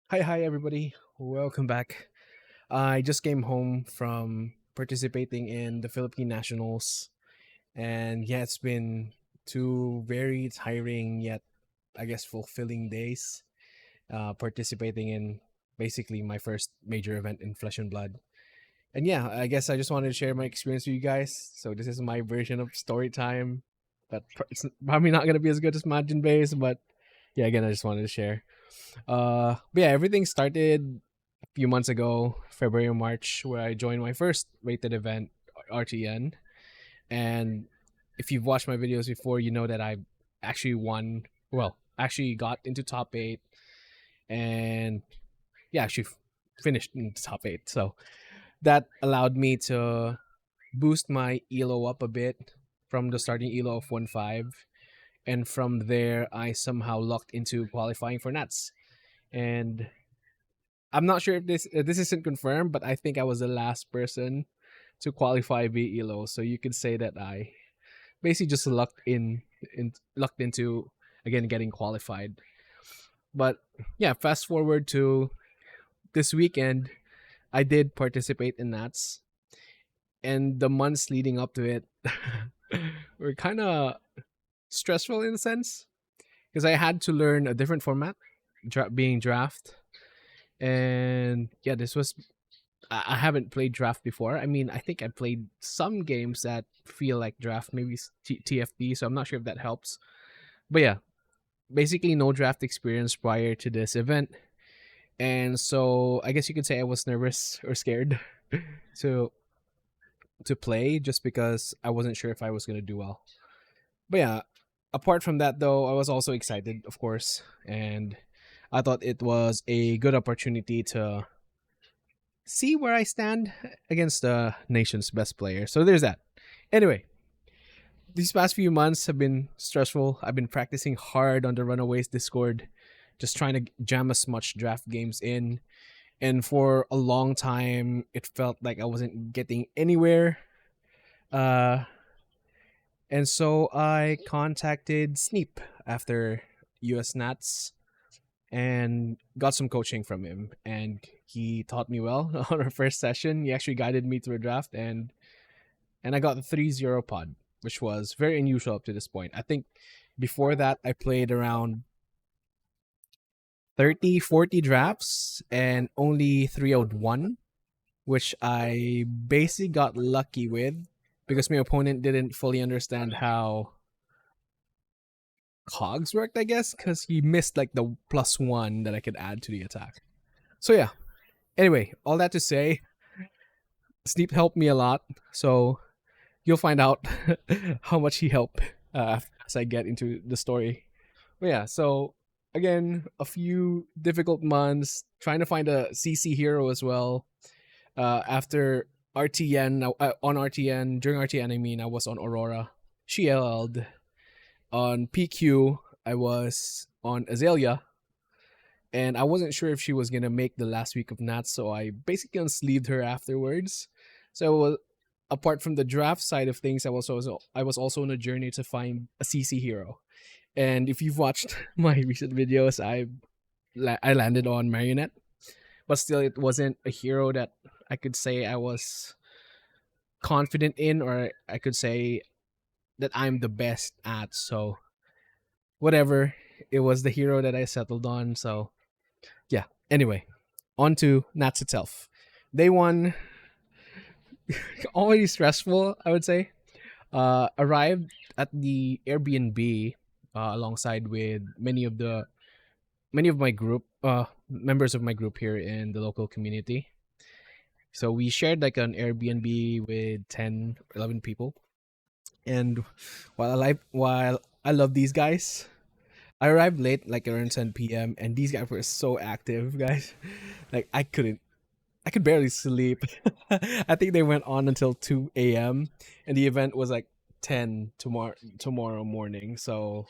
Hi, everybody. Welcome back. I just came home from participating in the Philippine Nationals, and yeah, it's been two very tiring yet, I guess, fulfilling days. Participating in basically my first major event in Flesh and Blood, and yeah, I guess I just wanted to share my experience with you guys. So this is my version of story time, but it's probably not gonna be as good as Imagine Base, but yeah, again, I just wanted to share. But yeah, everything started a few months ago, February or March, where I joined my first rated event, RTN. And if you've watched my videos before, you know that I actually won. Well, actually got into top eight, and yeah, actually finished in the top eight. So that allowed me to boost my elo up a bit from the starting elo of 1.5, and from there I somehow locked into qualifying for Nats. And I'm not sure if this isn't confirmed, but I think I was the last person to qualify via Elo. So you could say that I basically just lucked into again getting qualified. But yeah, fast forward to this weekend, I did participate in Nats, and the months leading up to it were kind of stressful in a sense because I had to learn a different format, being draft, and yeah, this was I haven't played draft before. I mean, I think I played some games that feel like draft, maybe TFT. So I'm not sure if that helps. But yeah, basically no draft experience prior to this event, and so I guess you could say I was nervous or scared to to play just because I wasn't sure if I was gonna do well. But yeah, apart from that though, I was also excited, of course, and I thought it was a good opportunity to see where I stand against the nation's best player. So there's that. Anyway, these past few months have been stressful. I've been practicing hard on the Runaways Discord, just trying to jam as much draft games in. And for a long time, it felt like I wasn't getting anywhere. Uh, and so I contacted Sneep after US Nats and got some coaching from him. And he taught me well on our first session. He actually guided me through a draft, and I got the 3-0 pod, which was very unusual up to this point. I think before that, I played around 30, 40 drafts and only 3-0'd 1, which I basically got lucky with because my opponent didn't fully understand how cogs worked, I guess, because he missed like the +1 that I could add to the attack. So yeah. Anyway, all that to say, Sleep helped me a lot. So you'll find out how much he helped as I get into the story. But yeah, so again, a few difficult months trying to find a CC hero as well. After RTN, on RTN, during RTN, I mean, I was on Aurora. She LL'd. On PQ, I was on Azalea, and I wasn't sure if she was gonna make the last week of Nats, so I basically unsleeved her afterwards. So apart from the draft side of things, I was also on a journey to find a CC hero. And if you've watched my recent videos, I landed on Marionette, but still, it wasn't a hero that I could say I was confident in, or I could say that I'm the best at. So whatever, it was the hero that I settled on. So yeah. Anyway, on to Nats itself. Day one, already stressful, I would say. Arrived at the Airbnb alongside with many of my group members of my group here in the local community. So we shared like an Airbnb with 10, 11 people. And while I love these guys, I arrived late, like around 10 p.m., and these guys were so active, guys. Like I could barely sleep. I think they went on until 2 a.m., and the event was like 10 tomorrow morning. So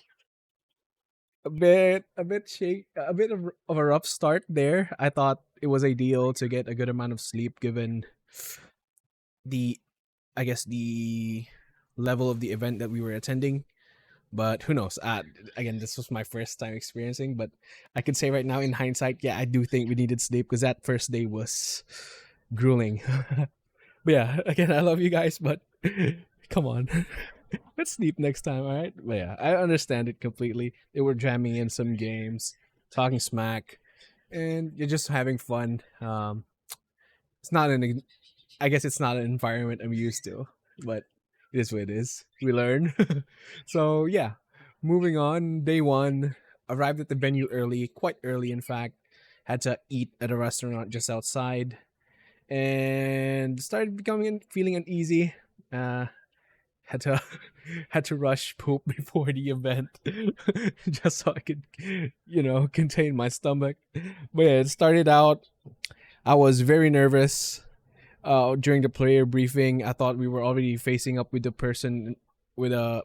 a bit of a rough start there. I thought it was ideal to get a good amount of sleep given the I guess the level of the event that we were attending. But who knows? Again, this was my first time experiencing, but I could say right now, in hindsight, yeah, I do think we needed sleep because that first day was grueling. But yeah, again, I love you guys, but come on, let's sleep next time, all right? But yeah, I understand it completely. They were jamming in some games, talking smack, and you're just having fun. It's not an I guess it's not an environment I'm used to, but it is what it is. We learn. So yeah, moving on. Day one, arrived at the venue early, quite early in fact. Had to eat at a restaurant just outside, and started becoming feeling uneasy. Uh, had to had to rush poop before the event, just so I could, contain my stomach. But yeah, it started out. I was very nervous during the player briefing. I thought we were already facing up with the person with a.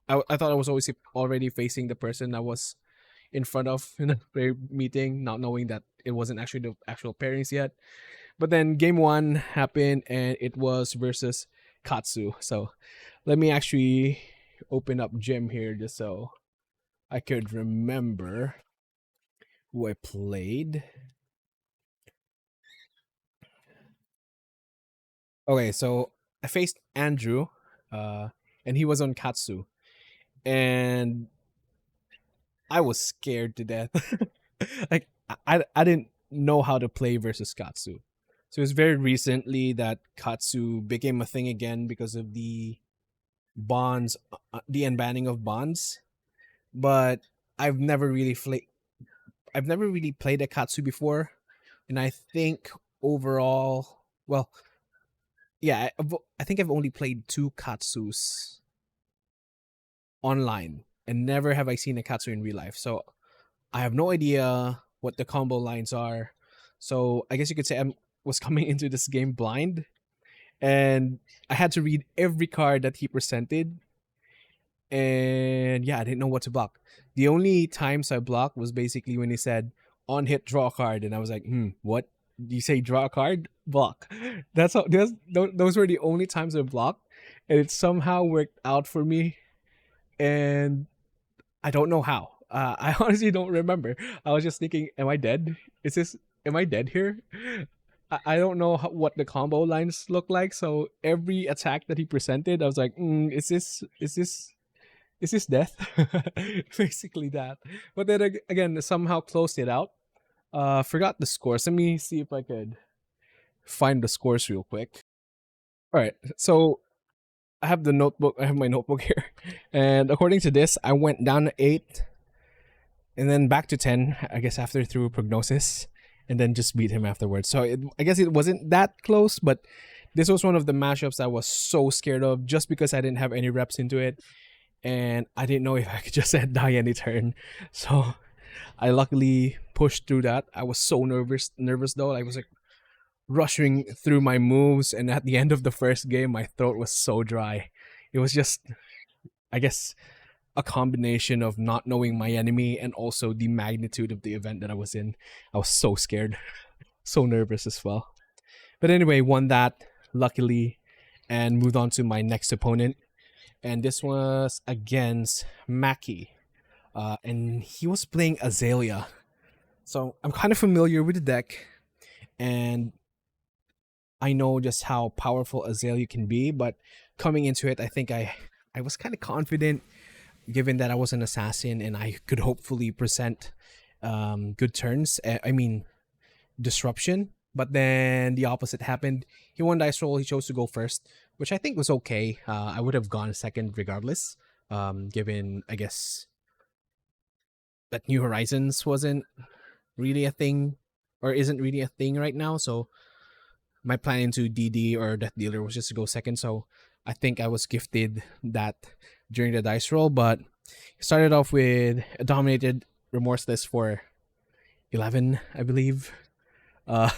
I thought I was always already facing the person I was in front of in the player meeting, not knowing that it wasn't actually the actual pairings yet. But then game one happened, and it was versus Katsu. So let me actually open up Gym here just so I could remember who I played. Okay, so I faced Andrew, uh, and he was on Katsu, and I was scared to death. Like I didn't know how to play versus Katsu. So it was very recently that Katsu became a thing again because of the bonds, the unbanning of bonds. But I've never really I've never really played a Katsu before, and I think overall, well, yeah, I think I've only played two Katsus online, and never have I seen a Katsu in real life. So I have no idea what the combo lines are. So I guess you could say I was coming into this game blind, and I had to read every card that he presented. And yeah, I didn't know what to block. The only times I blocked was basically when he said on hit draw a card, and I was like, what? You say draw a card, block. That's how. Those were the only times I blocked, and it somehow worked out for me. And I don't know how. I honestly don't remember. I was just thinking, am I dead? Is this? Am I dead here? I don't know what the combo lines look like. So every attack that he presented, I was like, is this death? Basically that. But then again, somehow closed it out. Forgot the scores. Let me see if I could find the scores real quick. All right. So I have the notebook. I have my notebook here, and according to this, I went down to 8, and then back to 10. I guess after through prognosis, and then just beat him afterwards. So I guess it wasn't that close, but this was one of the mashups I was so scared of, just because I didn't have any reps into it, and I didn't know if I could just die any turn. So I luckily pushed through that. I was so nervous though. I was like rushing through my moves, and at the end of the first game, my throat was so dry. It was just, I guess, a combination of not knowing my enemy and also the magnitude of the event that I was in. I was so scared, so nervous as well. But anyway, won that luckily, and moved on to my next opponent, and this was against Maki, and he was playing Azalea. So I'm kind of familiar with the deck, and I know just how powerful Azalea can be. But coming into it, I think I was kind of confident, given that I was an assassin and I could hopefully present good turns. I mean, disruption. But then the opposite happened. He won dice roll. He chose to go first, which I think was okay. I would have gone second regardless, given, I guess, that New Horizons wasn't really a thing, or isn't really a thing right now. So my plan into DD or Death Dealer was just to go second. So I think I was gifted that during the dice roll. But started off with a dominated Remorseless for 11, I believe. Uh,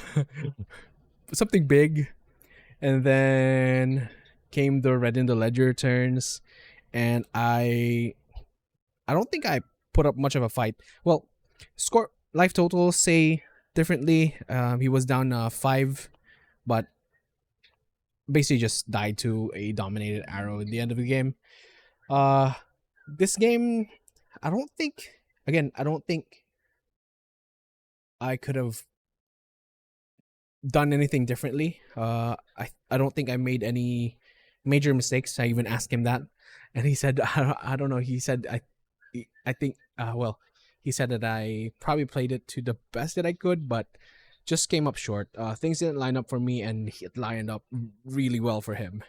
something big. And then came the Red in the Ledger turns. And I don't think I put up much of a fight. Well, score life total say differently. He was down 5, but basically just died to a dominated arrow at the end of the game. Uh, This game, I don't think. Again, I don't think I could have done anything differently. I don't think I made any major mistakes. I even asked him that, and he said I don't know. He said I think well, he said that I probably played it to the best that I could, but just came up short. Things didn't line up for me, and it lined up really well for him.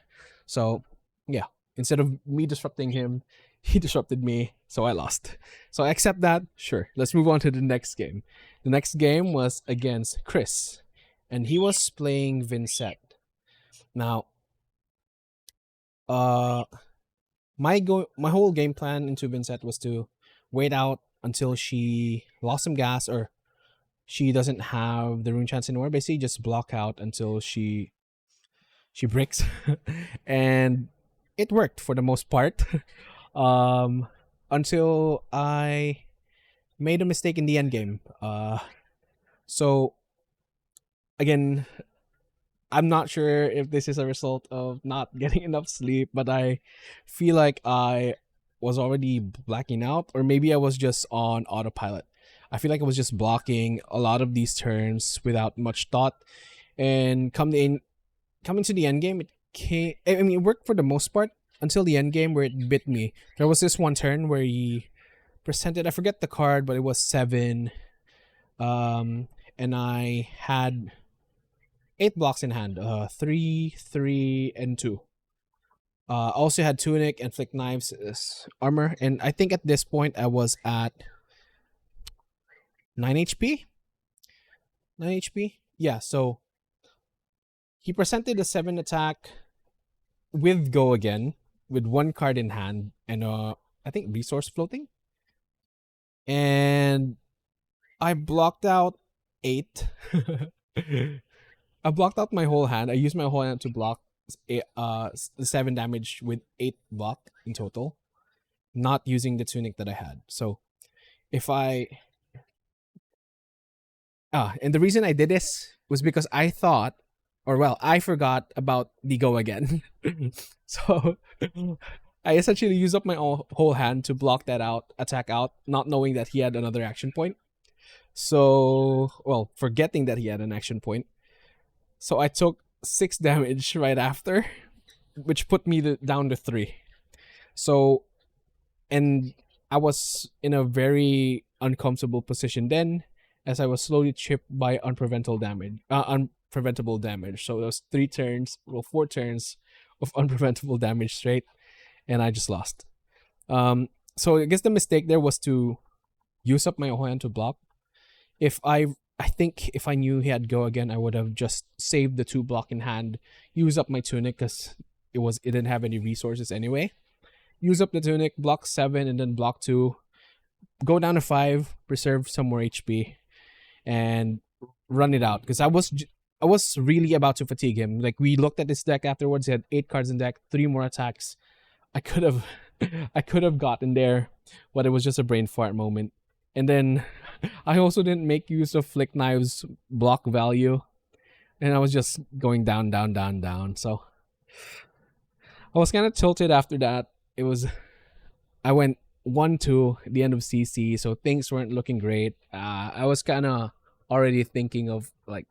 So yeah, instead of me disrupting him, he disrupted me, so I lost. So I accept that. Sure, let's move on to the next game. The next game was against Chris, and he was playing Vincent. Now, uh, my whole game plan into Vincent was to wait out until she lost some gas or she doesn't have the rune chance anymore. Basically, just block out until she breaks, and it worked for the most part. um, until I made a mistake in the end game. So again, I'm not sure if this is a result of not getting enough sleep, but I feel like I was already blacking out, or maybe I was just on autopilot. I feel like I was just blocking a lot of these turns without much thought, and coming to the end game, it came. I mean, it worked for the most part until the end game where it bit me. There was this one turn where he presented. I forget the card, but it was 7. And I had 8 blocks in hand. 3, 3, and 2. Also had tunic and flick knives as armor, and I think at this point I was at 9 HP. 9 HP. Yeah. So he presented a 7 attack with go again with 1 card in hand and I think resource floating, and I blocked out 8. I blocked out my whole hand. I used my whole hand to block 7 damage with 8 block in total, not using the tunic that I had. So if I and the reason I did this was because I thought, or well, I forgot about the go again. So I essentially used up my whole hand to block that out, attack out, not knowing that he had another action point. So, well, forgetting that he had an action point. So I took 6 damage right after, which put me down to 3. So, and I was in a very uncomfortable position then, as I was slowly chipped by unpreventable damage. So it was 4 turns of unpreventable damage straight, and I just lost. So I guess the mistake there was to use up my whole hand to block. I think if I knew he had go again, I would have just saved the 2 block in hand, use up my tunic because it didn't have any resources anyway. Use up the tunic, block 7, and then block 2, go down to 5, preserve some more HP, and run it out. Because I was really about to fatigue him. Like, we looked at his deck afterwards. He had 8 cards in deck, 3 more attacks. I could have I could have gotten there, but it was just a brain fart moment. And then I also didn't make use of flick knives block value, and I was just going down, down, down, down. So I was kind of tilted after that. I went 1-2 at the end of CC, so things weren't looking great. I was kind of already thinking of like,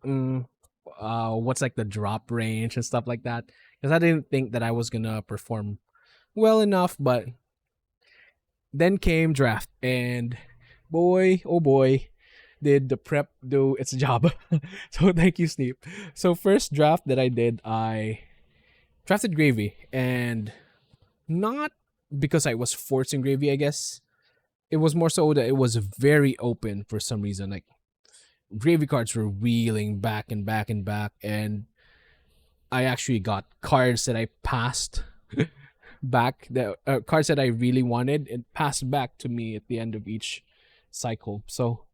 what's like the drop range and stuff like that, because I didn't think that I was gonna perform well enough. But then came draft, and boy, oh boy, did the prep do its job. So thank you, Sneep. So first draft that I did, I drafted Gravy, and not because I was forcing Gravy, I guess. It was more so that it was very open for some reason. Like, Gravy cards were wheeling back and back and back, and I actually got cards that I passed back, the cards that I really wanted, and passed back to me at the end of each cycle. So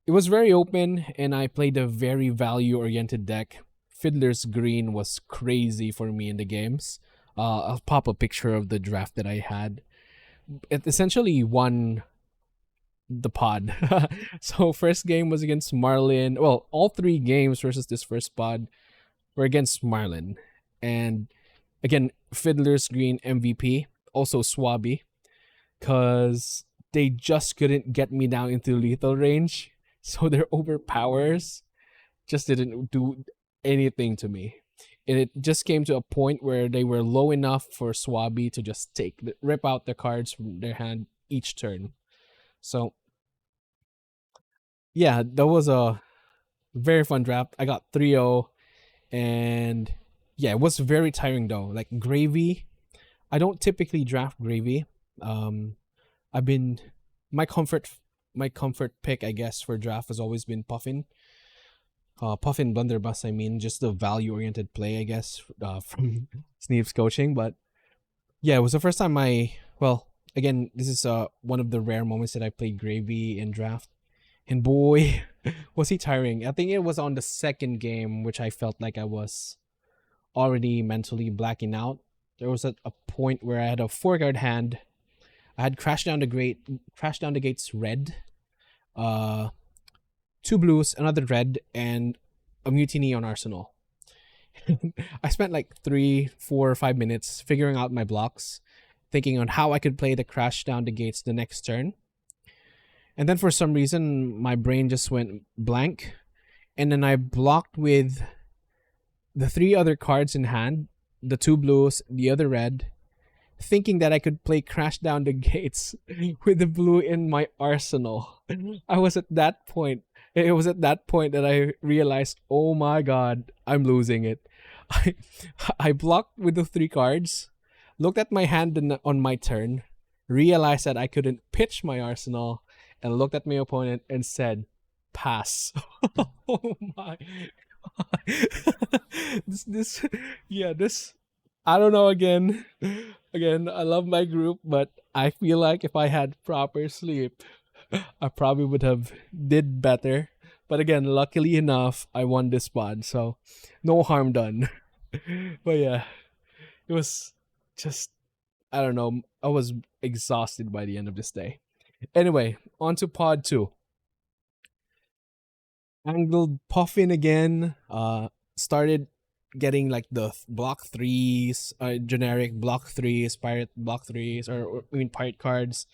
it was very open, and I played a very value-oriented deck. Fiddler's Green was crazy for me in the games. I'll pop a picture of the draft that I had. It essentially won the pod. So first game was against Marlin. Well, all 3 games versus this first pod were against Marlin. And again, Fiddler's Green MVP. also Swabby, because they just couldn't get me down into lethal range. So their overpowers just didn't do anything to me. And it just came to a point where they were low enough for Swabby to just rip out the cards from their hand each turn. So yeah, that was a very fun draft. I got 3-0, and yeah, it was very tiring though. Like Gravy, I don't typically draft Gravy. Um, I've been my comfort my comfort pick, I guess, for draft has always been Puffin. Puffin Blunderbuss, I mean, just the value oriented play, I guess, from Sneev's coaching. But yeah, it was the first time well, again, this is one of the rare moments that I played Gravy in draft. And boy, was he tiring. I think it was on the second game, which I felt like I was already mentally blacking out. There was a point where I had a 4 card hand. I had Crash Down the Gates red, uh, 2 blues, another red, and a mutiny on Arsenal. I spent like 3, 4, 5 minutes figuring out my blocks, thinking on how I could play the Crash Down the Gates the next turn. And then for some reason, my brain just went blank. And then I blocked with the 3 other cards in hand, the 2 blues, the other red, thinking that I could play Crash Down the Gates with the blue in my arsenal. I was at that point. It was at that point that I realized, oh my god, I'm losing it. I, I blocked with the 3 cards, looked at my hand on my turn, realized that I couldn't pitch my arsenal, and looked at my opponent and said, pass. Oh my. this yeah, this I don't know. Again, I love my group, but I feel like if I had proper sleep, I probably would have did better. But again, luckily enough, I won this pod, so no harm done. But yeah, it was just, I don't know. I was exhausted by the end of this day. Anyway, on to pod 2. Angled Puffin again. Started getting like the block threes, generic block threes, pirate block threes, or I mean pirate cards,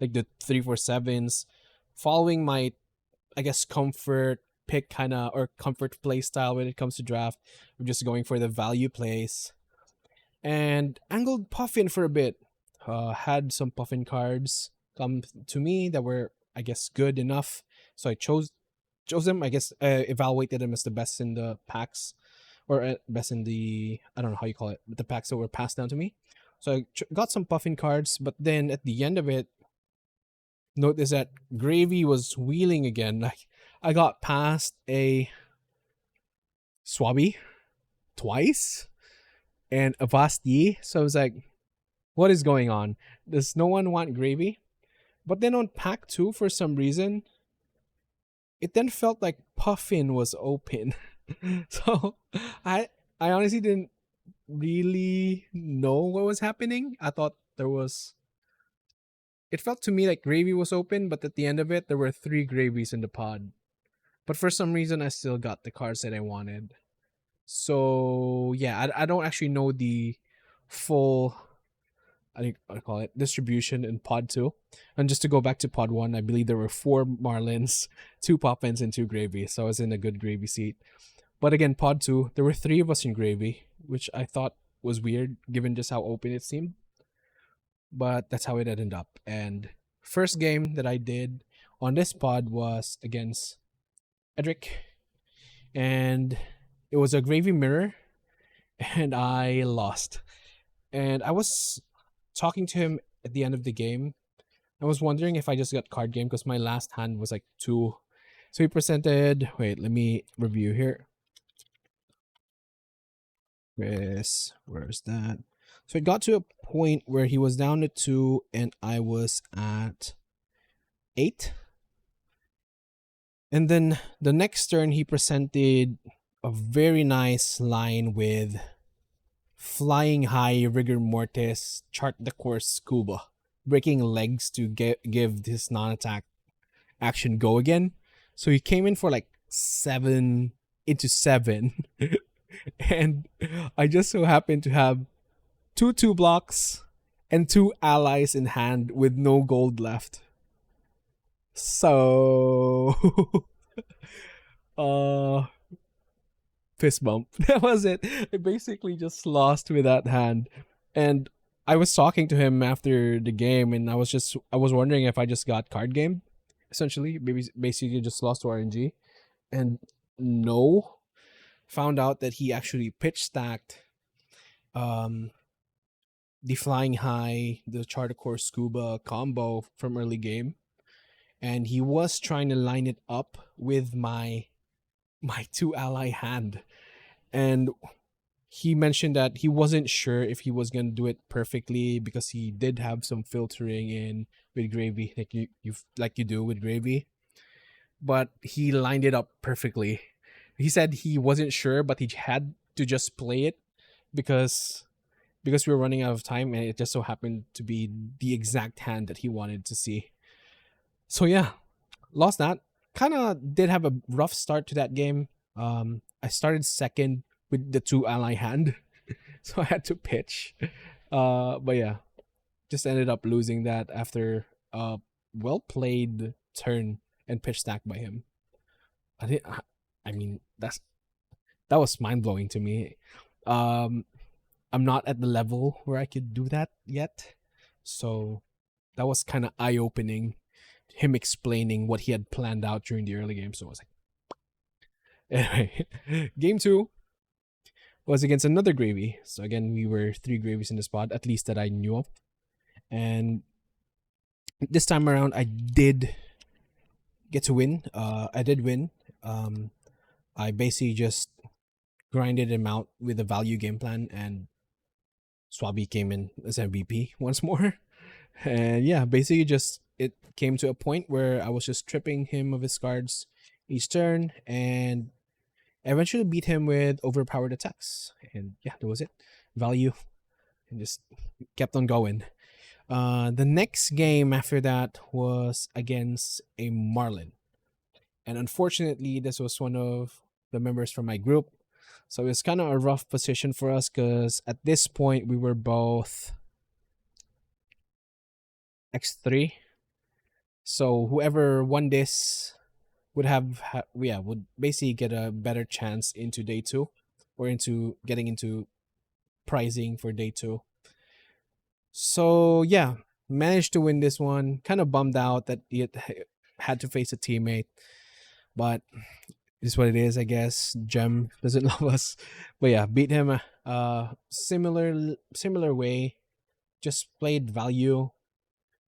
like the 3-4-7s. Following my, I guess, comfort pick kind of, or comfort play style when it comes to draft. I'm just going for the value plays, and angled Puffin for a bit. Had some Puffin cards come to me that were, I guess, good enough, so I chose them. I guess evaluated them as the best in the packs, or best in the, I don't know how you call it, but the packs that were passed down to me. So I got some Puffin cards, but then at the end of it, notice that Gravy was wheeling again. Like I got past a Swabby twice and a Vasti. So I was like, what is going on? Does no one want Gravy? But then on pack 2, for some reason, it then felt like Puffin was open. So I I honestly didn't really know what was happening. I thought there was, it felt to me like Gravy was open, but at the end of it there were 3 gravies in the pod. But for some reason I still got the cards that I wanted. So yeah, I don't actually know the full, I think I call it, distribution in pod 2. And just to go back to pod 1, I believe there were 4 Marlins, 2 Poppins, and 2 Gravy. So I was in a good Gravy seat. But again, pod 2, there were 3 of us in Gravy, which I thought was weird given just how open it seemed. But that's how it ended up. And first game that I did on this pod was against Edric. And it was a Gravy mirror. And I lost. And I was talking to him at the end of the game. I was wondering if I just got card game because my last hand was like 2. So he presented, wait, let me review here. Where's that? So it got to a point where he was down to 2 and I was at 8. And then the next turn he presented a very nice line with Flying High, Rigor Mortis, Chart the Course, Scuba, breaking legs to give this non-attack action go again. So he came in for like 7 into 7. And I just so happened to have 2 blocks and two allies in hand with no gold left. So, uh, fist bump. That was it. I basically just lost with that hand, and I was talking to him after the game, and I was wondering if I just got card game, essentially, maybe basically just lost to RNG, and no, found out that he actually pitch stacked, um, the flying high, the charter core scuba combo from early game, and he was trying to line it up with my two ally hand, and he mentioned that he wasn't sure if he was gonna do it perfectly because he did have some filtering in with gravy, like you do with gravy, but he lined it up perfectly. He said he wasn't sure, but he had to just play it because we were running out of time, and it just so happened to be the exact hand that he wanted to see. So yeah, lost that. Kind of did have a rough start to that game. I started second with the two ally hand, so I had to pitch. But yeah, just ended up losing that after a well played turn and pitch stack by him. I did. I mean, that was mind blowing to me. Um, I'm not at the level where I could do that yet, so that was kind of eye opening. Him explaining what he had planned out during the early game, so I was like, anyway, game two was against another gravy. So again, we were three gravies in the spot, at least that I knew of. And this time around, I did get to win. I did win. I basically just grinded him out with a value game plan, and Swabi came in as MVP once more. And yeah, basically just it came to a point where I was just tripping him of his cards each turn, and eventually beat him with overpowered attacks. And yeah, that was it. Value, and just kept on going. The next game after that was against a Marlin. And unfortunately, this was one of the members from my group. So it's kind of a rough position for us because at this point we were both X3. So whoever won this would would basically get a better chance into day two, or into getting into pricing for day two. So yeah, managed to win this one. Kind of bummed out that he had to face a teammate, but it's what it is, I guess. Gem doesn't love us, but yeah, beat him. Similar way. Just played value,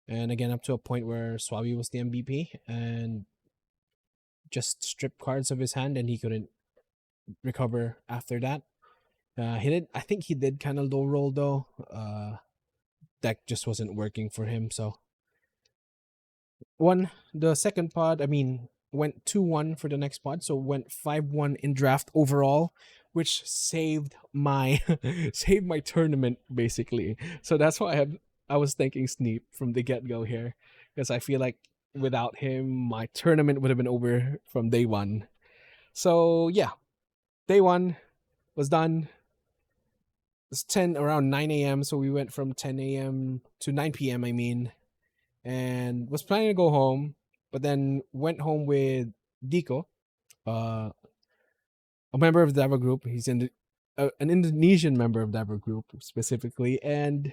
and again up to a point where Swabi was the MVP, and just stripped cards of his hand, and he couldn't recover after that. He did. I think he did kind of low roll though. Deck just wasn't working for him. So won the second pod. I mean, went 2-1 for the next pod. So went 5-1 in draft overall, which saved my saved my tournament basically. So that's why I was thanking Sneep from the get go here, because I feel like without him, my tournament would have been over from day one. So yeah, day one was done. It's 10 around 9 a.m. So we went from 10 a.m. to 9 p.m. I mean, and was planning to go home, but then went home with Diko, uh, a member of the Dava group. He's in an Indonesian member of Dava group specifically, and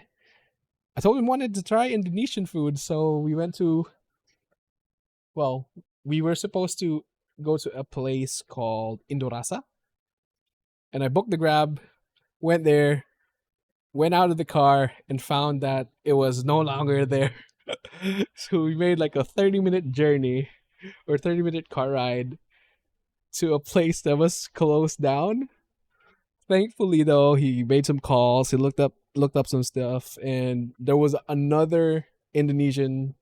I told him wanted to try Indonesian food, so we went to. Well, we were supposed to go to a place called Indorasa, and I booked the Grab, went there, went out of the car, and found that it was no longer there. So we made like a 30-minute journey or 30-minute car ride to a place that was closed down. Thankfully though, he made some calls, he looked up some stuff, and there was another Indonesian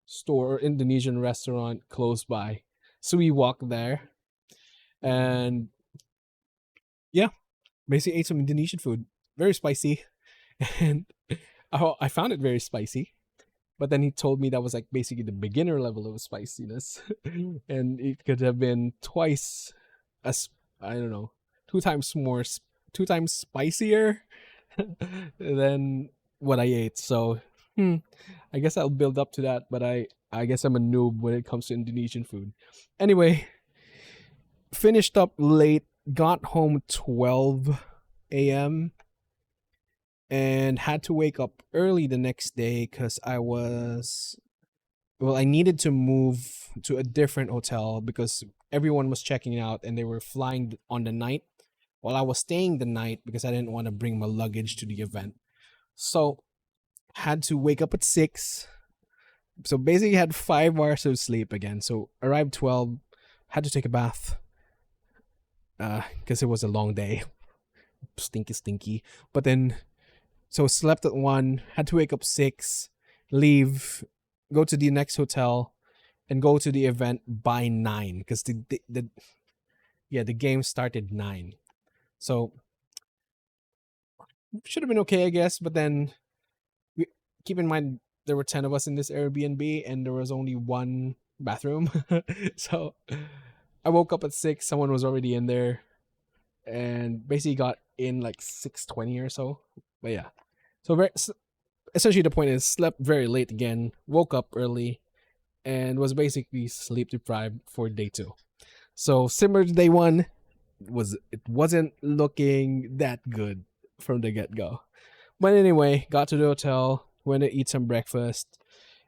store, Indonesian restaurant close by. So we walked there, and yeah, basically ate some Indonesian food. Very spicy. And I found it very spicy. But then he told me that was like basically the beginner level of spiciness. And it could have been twice as, I don't know, two times spicier than what I ate. So, hmm, I guess I'll build up to that. But I guess I'm a noob when it comes to Indonesian food. Anyway, finished up late, got home 12 a.m. and had to wake up early the next day because I needed to move to a different hotel because everyone was checking out and they were flying on the night while I was staying the night because I didn't want to bring my luggage to the event. So had to wake up at 6. So basically had 5 hours of sleep again. So arrived 12, had to take a bath because it was a long day. Stinky. But then, so slept at 1, had to wake up 6, leave, go to the next hotel, and go to the event by 9 because the game started 9. So should have been okay, I guess. But then we, keep in mind there were 10 of us in this Airbnb and there was only one bathroom. So I woke up at 6. Someone was already in there, and basically got in like 6:20 or so. But yeah, so essentially the point is slept very late again, woke up early, and was basically sleep deprived for day 2. So similar to day 1, it wasn't looking that good from the get go. But anyway, got to the hotel, went to eat some breakfast,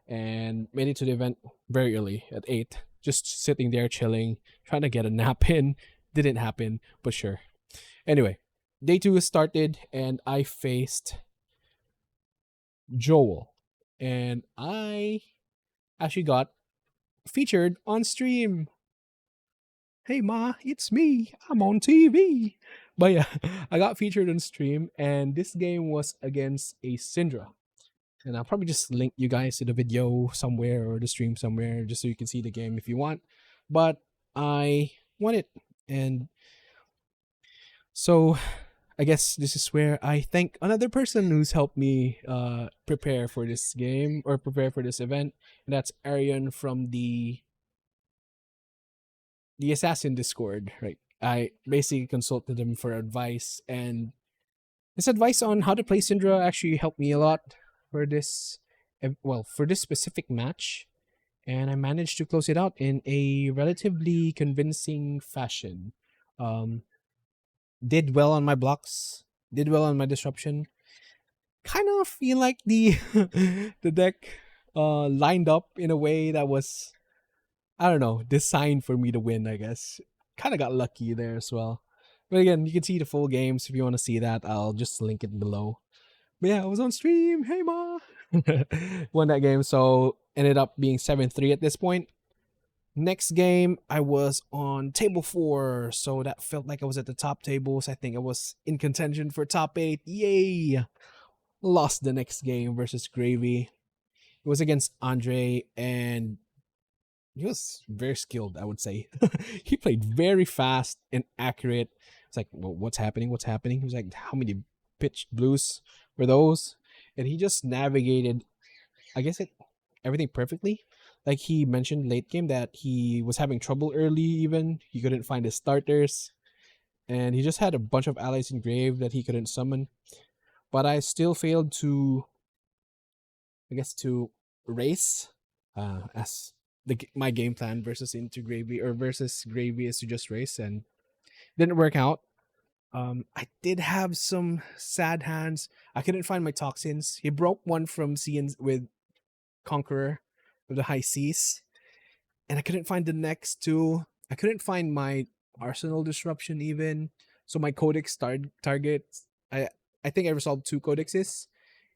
and made it to the event very early at 8. Just sitting there chilling, trying to get a nap in. Didn't happen, but sure. Anyway, day 2 started, and I faced Joel. And I actually got featured on stream. Hey ma, it's me. I'm on TV. But yeah, I got featured on stream, and this game was against a Syndra. And I'll probably just link you guys to the video somewhere or the stream somewhere just so you can see the game if you want. But I won it. And so I guess this is where I thank another person who's helped me prepare for this game or prepare for this event. And that's Arian from the Assassin Discord, right? I basically consulted him for advice, and his advice on how to play Syndra actually helped me a lot for this, for this specific match. And I managed to close it out in a relatively convincing fashion. Um, did well on my blocks, did well on my disruption. Kind of feel like the the deck lined up in a way that was, I don't know, designed for me to win, I guess. Kind of got lucky there as well. But again, you can see the full games if you want to see that. I'll just link it below. But yeah, I was on stream. Hey, ma. Won that game, so ended up being 7-3 at this point. Next game, I was on table 4, so that felt like I was at the top tables. I think I was in contention for top 8. Yay! Lost the next game versus Gravy. It was against Andre, and he was very skilled, I would say. He played very fast and accurate. It's like, well, what's happening? What's happening? He was like, how many pitched blues were those? And he just navigated, I guess, everything perfectly. Like he mentioned late game that he was having trouble early, even. He couldn't find his starters. And he just had a bunch of allies in grave that he couldn't summon. But I still failed to, I guess, to race as my game plan versus into Gravy or versus Gravy is to just race, and didn't work out. I did have some sad hands. I couldn't find my toxins. He broke one from seeing with Conqueror with the high seas, and I couldn't find the next two. I couldn't find my Arsenal disruption even. So my codex target, I I think I resolved 2 codexes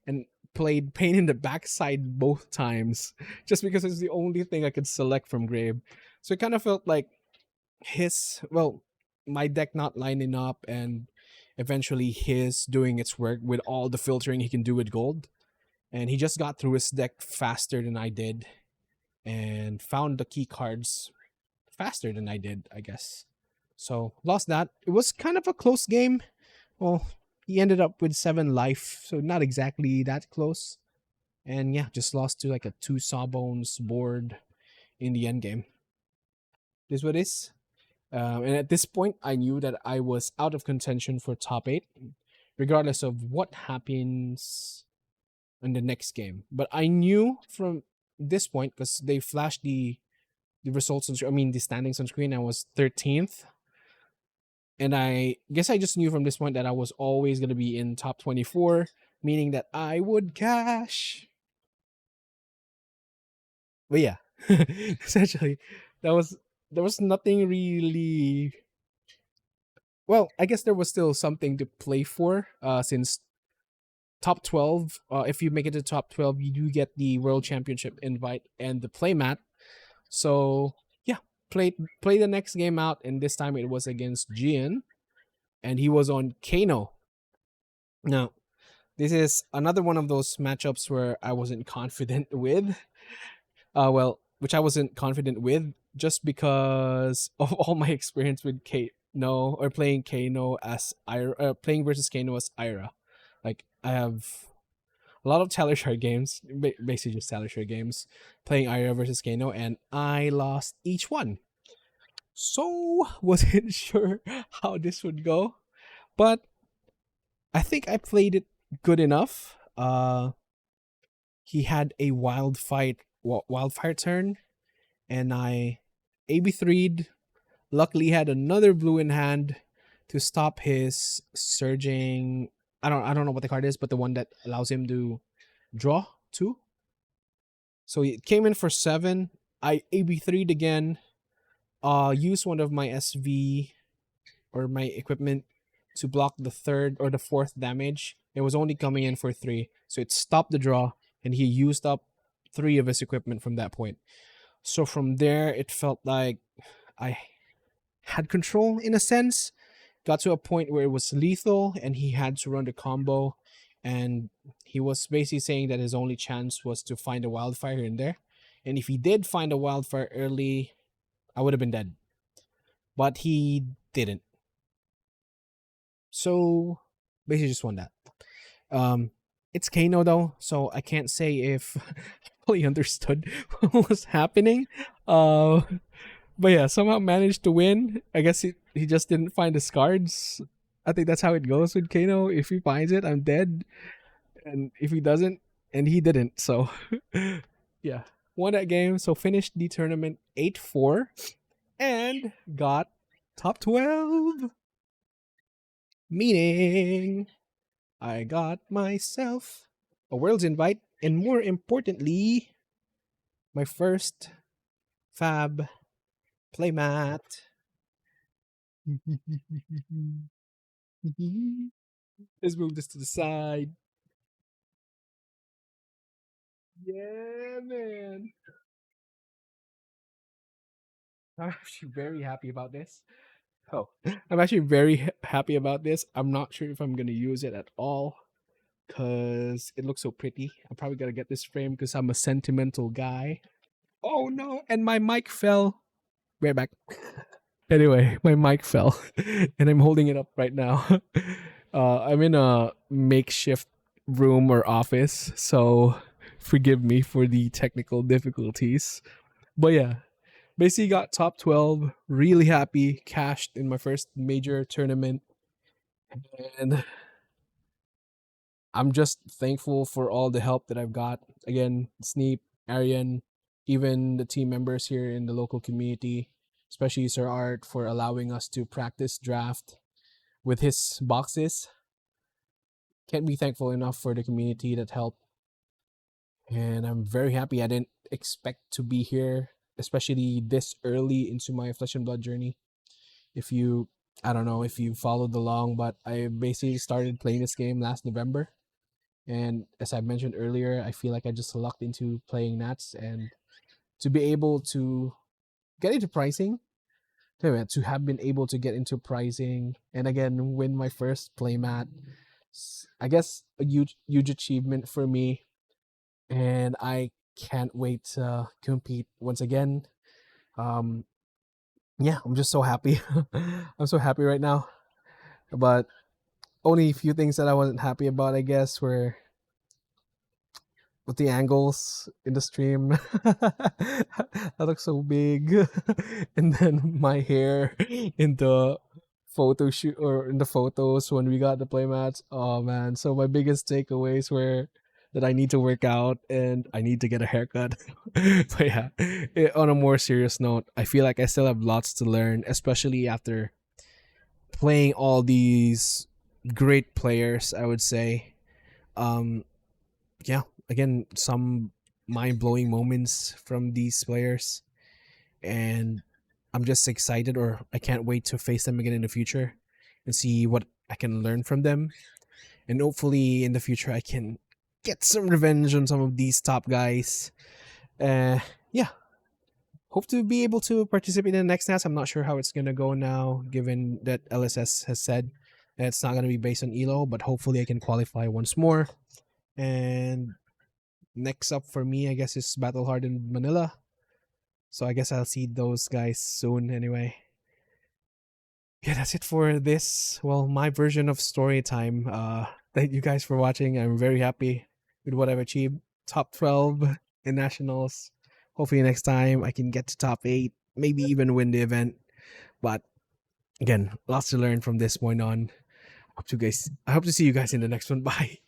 and played pain in the backside both times just because it's the only thing I could select from grave. So it kind of felt like my deck not lining up, and eventually his doing its work with all the filtering he can do with gold. And he just got through his deck faster than I did and found the key cards faster than I did, I guess. So lost that. It was kind of a close game. Well, he ended up with 7 life, so not exactly that close. And yeah, just lost to like a 2 Sawbones board in the end game. This what it is. And at this point, I knew that I was out of contention for top 8, regardless of what happens in the next game. But I knew from this point because they flashed the results on, I mean the standings on screen. I was 13th, and I guess I just knew from this point that I was always gonna be in top 24, meaning that I would cash. But yeah, essentially, that was there was nothing really. Well, I guess there was still something to play for. Since top 12, if you make it to top 12, you do get the World Championship invite and the playmat. So yeah, play the next game out, and this time it was against Gian, and he was on Kano. Now, this is another one of those matchups where I wasn't confident with. Which I wasn't confident with just because of all my experience with Kano or playing Kano as Ira, playing versus Kano as Ira. Like I have a lot of Talishar games, basically just Talishar games, playing Ira versus Kano, and I lost each one. So wasn't sure how this would go, but I think I played it good enough. He had a wildfire turn, and I AB3'd. Luckily, had another blue in hand to stop his surging. I don't know what the card is, but the one that allows him to draw two. So he came in for 7. I AB3'd again. Used one of my SV or my equipment to block the third or the fourth damage. It was only coming in for 3, so it stopped the draw, and he used up 3 of his equipment from that point. So from there, it felt like I had control in a sense. Got to a point where it was lethal, and he had to run the combo, and he was basically saying that his only chance was to find a wildfire here and there. And if he did find a wildfire early, I would have been dead. But he didn't. So basically just won that. It's Kano though, so I can't say if I fully understood what was happening. But yeah, somehow managed to win. I guess he just didn't find his cards. I think that's how it goes with Kano. If he finds it, I'm dead. And if he doesn't, and he didn't, so yeah. Won that game, so finished the tournament 8-4 and got top 12. Meaning I got myself a world's invite, and more importantly, my first fab playmat. Let's move this to the side. Yeah, man. I'm actually very happy about this. Oh, I'm actually very happy about this. I'm not sure if I'm going to use it at all because it looks so pretty. I'm probably going to get this frame because I'm a sentimental guy. Oh, no. And my mic fell. Right back. Anyway, my mic fell and I'm holding it up right now. I'm in a makeshift room or office, so forgive me for the technical difficulties. But yeah, basically got top 12, really happy, cashed in my first major tournament. And I'm just thankful for all the help that I've got. Again, Sneep, Arian, even the team members here in the local community, especially Sir Art for allowing us to practice draft with his boxes. Can't be thankful enough for the community that helped. And I'm very happy. I didn't expect to be here, especially this early into my Flesh and Blood journey. If you, I don't know if you followed along, but I basically started playing this game last November. And as I mentioned earlier, I feel like I just lucked into playing Nats, and to be able to get into pricing, to have been able to get into pricing and again win my first playmat, I guess a huge achievement for me, and I can't wait to compete once again. Um, yeah, I'm just so happy. I'm so happy right now, but only a few things that I wasn't happy about, I guess, were with the angles in the stream. That looks so big. And then my hair in the photo shoot or in the photos when we got the playmats. Oh man. So my biggest takeaways were that I need to work out and I need to get a haircut. But yeah, on a more serious note, I feel like I still have lots to learn, especially after playing all these great players, I would say. Um, yeah, again, some mind blowing moments from these players, and I'm just excited, or I can't wait to face them again in the future and see what I can learn from them. And hopefully, in the future, I can get some revenge on some of these top guys. Yeah, hope to be able to participate in the next NAS. I'm not sure how it's gonna go now, given that LSS has said that it's not gonna be based on ELO, but hopefully I can qualify once more. And next up for me, I guess, is Battle Hard in Manila. So I guess I'll see those guys soon anyway. Yeah, that's it for this. Well, my version of story time. Thank you guys for watching. I'm very happy with what I've achieved. Top 12 in nationals. Hopefully next time I can get to top 8, maybe even win the event. But again, lots to learn from this point on. I hope to see you guys in the next one. Bye.